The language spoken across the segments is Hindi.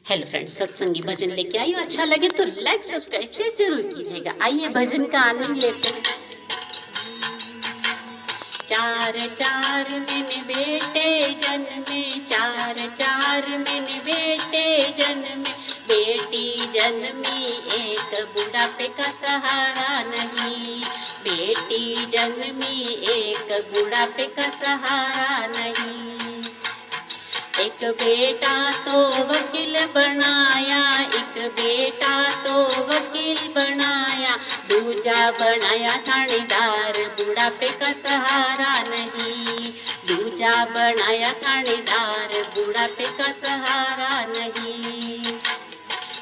हेलो फ्रेंड्स, सत्संगी भजन लेके आई हूँ। अच्छा लगे तो लाइक सब्सक्राइब शेयर जरूर कीजिएगा। आइए भजन का आनंद लेते हैं। चार चार मैंने बेटे जन्मे, चार चार मैंने बेटे जन्मे, बेटी जन्मी एक बुढ़ापे का सहारा नहीं, बेटी जन्मी एक बुढ़ापे का सहारा नहीं। एक बेटा तो वकील बनाया, एक बेटा तो वकील बनाया, दूजा बनाया थानेदार, बुढ़ापे का सहारा नहीं, दूजा बनाया थानेदार, बुढ़ापे का सहारा नहीं।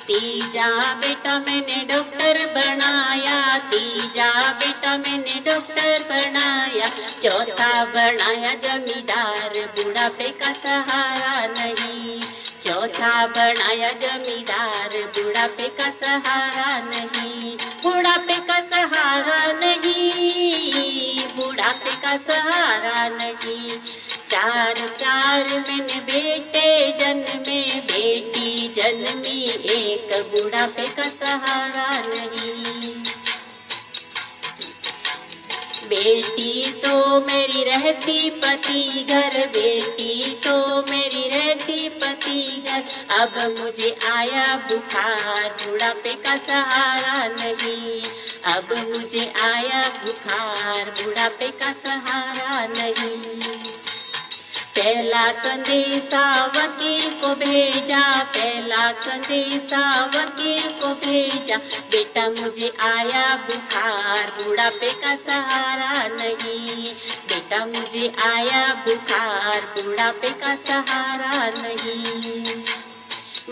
तीजा बेटा मैंने डॉक्टर बनाया, तीजा बेटा मैंने डॉक्टर बनाया, चौथा बनाया जमींदार, बुढ़ापे का सहारा नहीं, चौथा बनाया जमींदार, बुढ़ापे का सहारा नहीं, बुढ़ापे का सहारा नहीं, बुढ़ापे का सहारा नहीं। चार चार मैंने बेटे जन्मे, बेटी जन्मी एक बुढ़ापे का सहारा नहीं। बेटी तो मेरी रहती पति घर, बेटी तो मेरी रहती पति घर, अब मुझे आया बुखार, बुढ़ापे का सहारा नहीं, अब मुझे आया बुखार, बुढ़ापे का सहारा नहीं। पहला संदेशा वकील को भेजा, पहला संदेशा वकील को भेजा, बेटा मुझे आया बुखार, बुढ़ापे का सहारा नहीं, बेटा मुझे आया बुखार, बुढ़ापे का सहारा नहीं।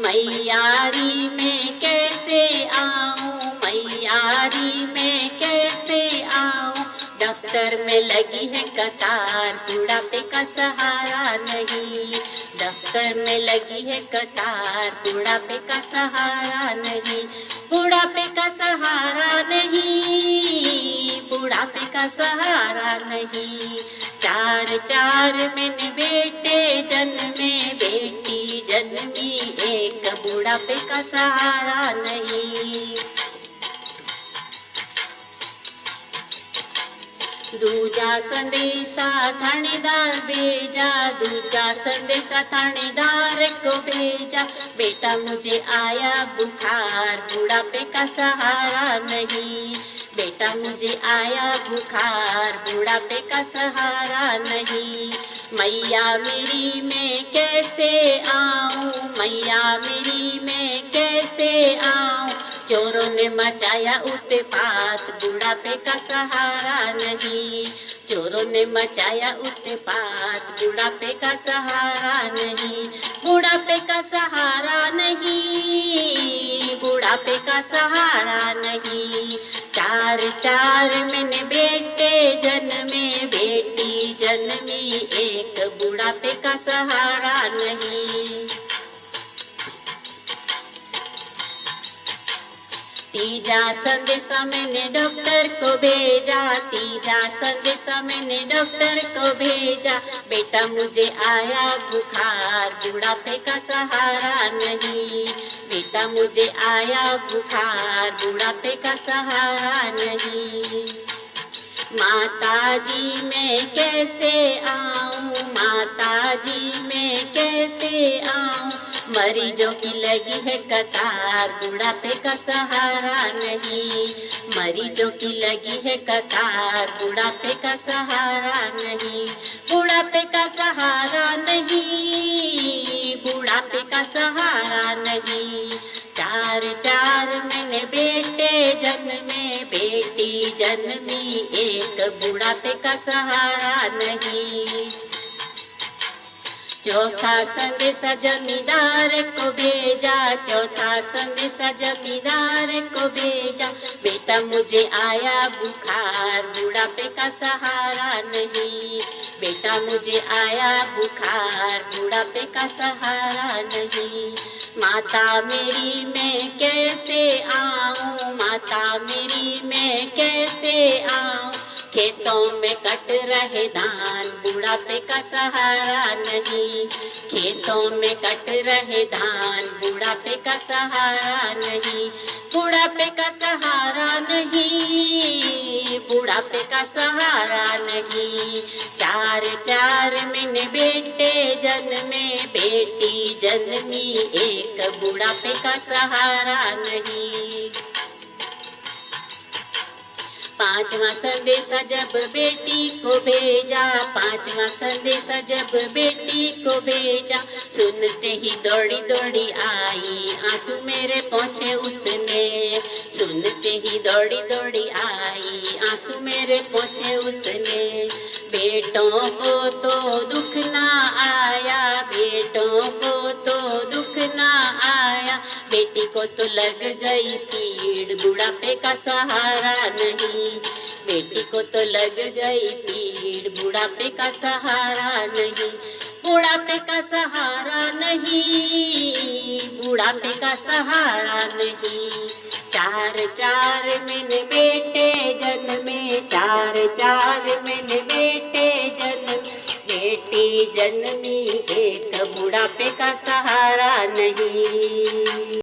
मैयारी में कैसे आऊं, मैयारी में कैसे आऊं, दफ्तर में लगी है कतार, बुढ़ापे का सहारा नहीं, दफ्तर में लगी है कतार, बुढ़ापे का सहारा नहीं, बुढ़ापे का सहारा नहीं, बुढ़ापे का सहारा नहीं। चार चार मैंने बेटे जन्मे, बेटी जन्मी एक बुढ़ापे का सहारा नहीं। दूजा संदेशा थानेदार भेजा, दूजा संदेशा थानेदार को भेजा, बेटा मुझे आया बुखार, बुढ़ापे का सहारा नहीं, बेटा मुझे आया बुखार, बुढ़ापे का सहारा नहीं। मैया मेरी मैं कैसे आऊं, मैया मेरी मैं कैसे आऊं, चोरों ने मचाया उत्पात, बुढ़ापे का सहारा नहीं, चोरों ने मचाया उत्पात, बुढ़ापे का सहारा नहीं, बुढ़ापे का सहारा नहीं, बुढ़ापे का सहारा नहीं। चार चार मैंने बेटे जन्मे, बेटी जन्मी एक बुढ़ापे का सहारा नहीं। तीजा संदेशा मैंने डॉक्टर को भेजा, तीजा संदेशा मैंने डॉक्टर को भेजा, बेटा मुझे आया बुखार, बुढ़ापे का सहारा नहीं, बेटा मुझे आया बुखार, बुढ़ापे का सहारा नहीं। माताजी मैं कैसे आऊं, माताजी मैं कैसे आऊं, मरीजों की लगी है कतार, बुढ़ापे का सहारा नहीं, मरीजों की लगी है कतार, बुढ़ापे का सहारा नहीं, बुढ़ापे का सहारा नहीं, बुढ़ापे का सहारा नहीं। चार चार मैंने बेटे जन्मे, बेटी जन्मी एक बुढ़ापे का सहारा नहीं। चौथा संदेशा जमींदार को भेजा, चौथा संदेशा जमींदार को भेजा, बेटा मुझे आया बुखार, बुढ़ापे का सहारा नहीं, बेटा मुझे आया बुखार, बुढ़ापे का सहारा नहीं। माता मेरी मैं कैसे आऊं, माता मेरी मैं कैसे आऊं, खेतों में कट रहे धान, बुढ़ापे का सहारा नहीं, खेतों में कट रहे धान, बुढ़ापे का सहारा नहीं, बुढ़ापे का सहारा नहीं, बुढ़ापे का सहारा नहीं। चार चार मैंने बेटे जन्मे, बेटी जन्मी, एक बुढ़ापे का सहारा नहीं। पांचवा संदेशा जब बेटी को भेजा, पांचवा संदेशा जब बेटी को भेजा, सुनते ही दौड़ी दौड़ी आई, आंसू मेरे पहुँचे उसने, सुनते ही दौड़ी दौड़ी आई, आंसू मेरे पहुँचे उसने। बेटों को तो दुख ना आया, बेटों को तो दुख ना आया, बेटी को तो लग गई पीड़, बुढ़ापे का सहारा नहीं, बेटी को तो लग गई पीड़, बुढ़ापे का सहारा नहीं, बुढ़ापे का सहारा नहीं, बुढ़ापे का सहारा नहीं। चार चार मैंने बेटे जन्मे, चार चार मैंने बेटे जन्म, बेटी जन्मी, एक बुढ़ापे का सहारा नहीं।